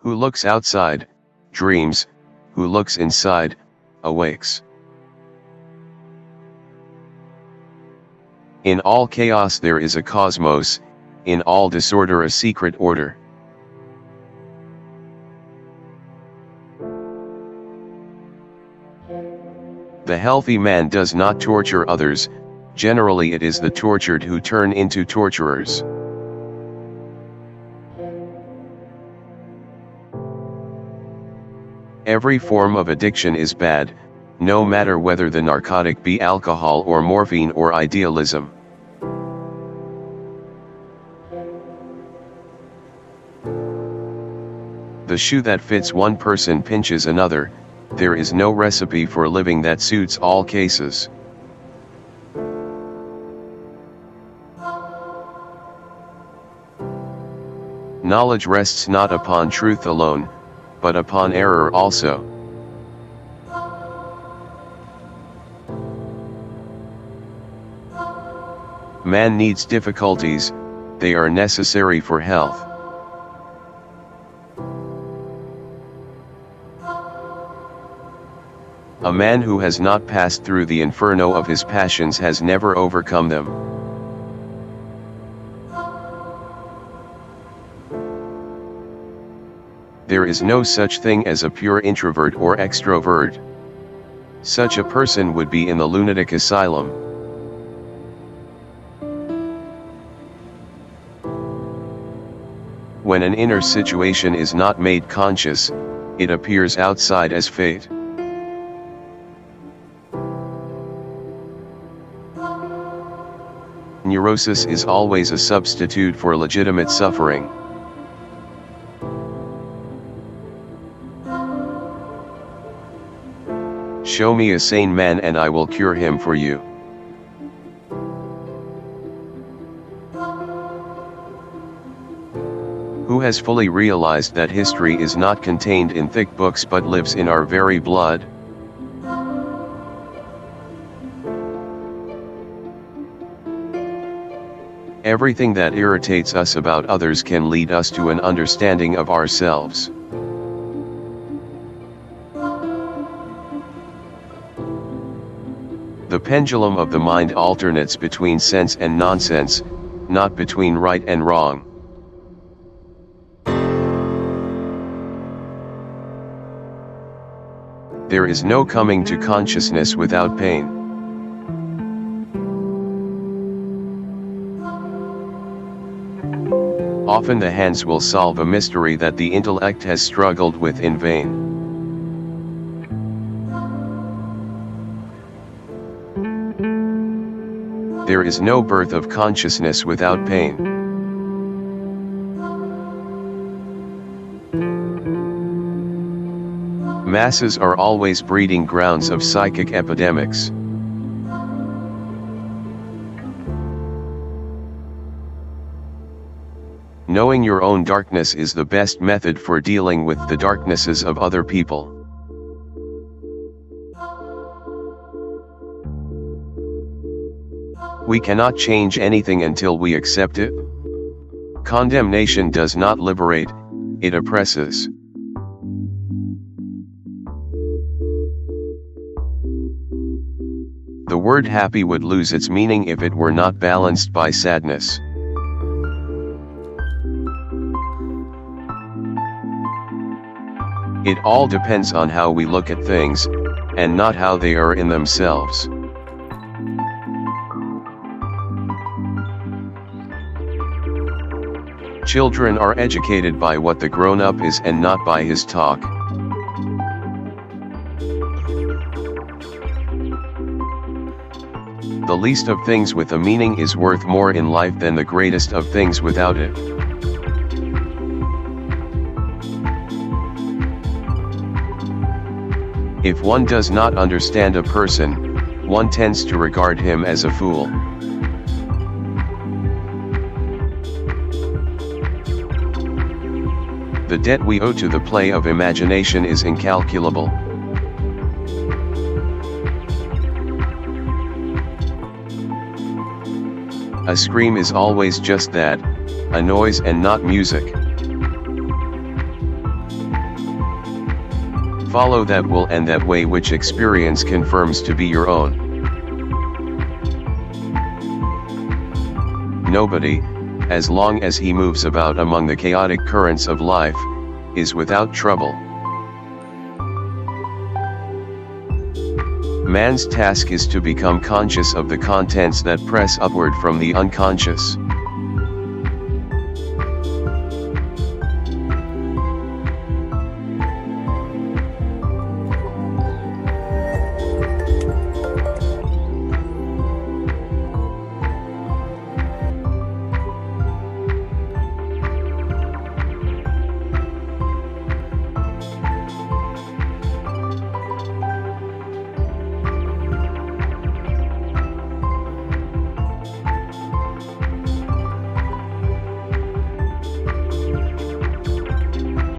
Who looks outside, dreams; who looks inside, awakes. In all chaos there is a cosmos, in all disorder a secret order. The healthy man does not torture others, generally it is the tortured who turn into torturers. Every form of addiction is bad, no matter whether the narcotic be alcohol or morphine or idealism. The shoe that fits one person pinches another. There is no recipe for living that suits all cases. Knowledge rests not upon truth alone, but upon error also. Man needs difficulties, they are necessary for health. A man who has not passed through the inferno of his passions has never overcome them. There is no such thing as a pure introvert or extrovert. Such a person would be in the lunatic asylum. When an inner situation is not made conscious, it appears outside as fate. Neurosis is always a substitute for legitimate suffering. Show me a sane man and I will cure him for you. Who has fully realized that history is not contained in thick books but lives in our very blood? Everything that irritates us about others can lead us to an understanding of ourselves. The pendulum of the mind alternates between sense and nonsense, not between right and wrong. There is no coming to consciousness without pain. Often the hands will solve a mystery that the intellect has struggled with in vain. There is no birth of consciousness without pain. Masses are always breeding grounds of psychic epidemics. Knowing your own darkness is the best method for dealing with the darknesses of other people. We cannot change anything until we accept it. Condemnation does not liberate, it oppresses. The word happy would lose its meaning if it were not balanced by sadness. It all depends on how we look at things, and not how they are in themselves. Children are educated by what the grown-up is and not by his talk. The least of things with a meaning is worth more in life than the greatest of things without it. If one does not understand a person, one tends to regard him as a fool. The debt we owe to the play of imagination is incalculable. A scream is always just that, a noise and not music. Follow that will and that way which experience confirms to be your own. Nobody, as long as he moves about among the chaotic currents of life, is without trouble. Man's task is to become conscious of the contents that press upward from the unconscious.